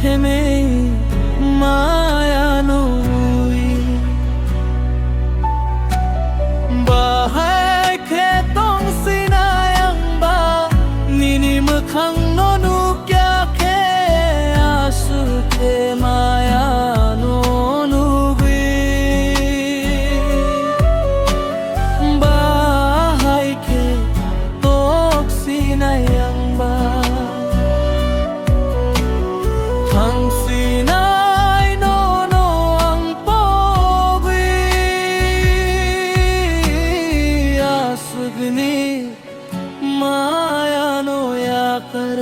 থেমেই মায়ানুই bahay ketong sinayang ba nini mukhang nonu kya ke asu ke maya nonugui bahay ketok sinayang ba ang sinay nono ang pogwi asugni maya no yakar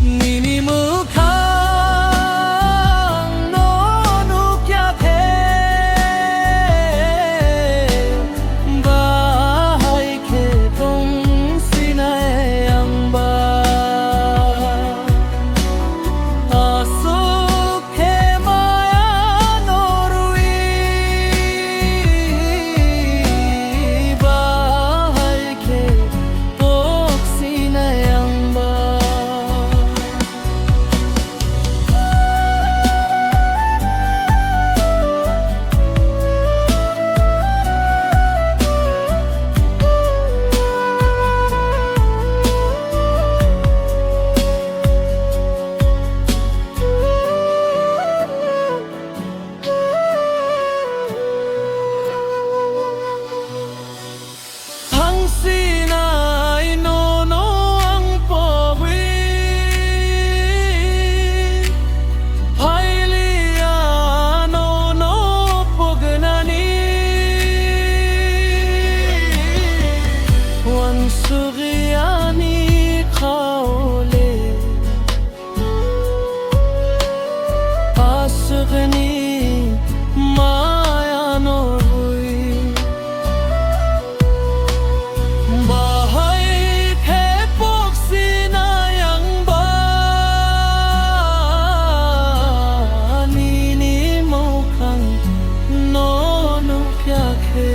nini mukhang nonu kya the bahay ketong sinayang ba Suryani khawle asugni maya no hui bahay khepok sinayang ba nini mukhang nonu kya khe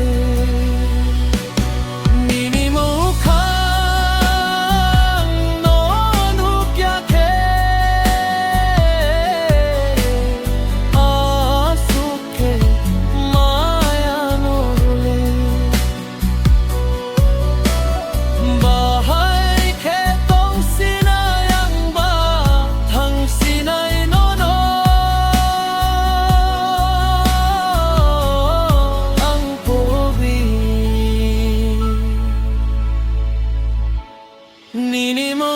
Nini mo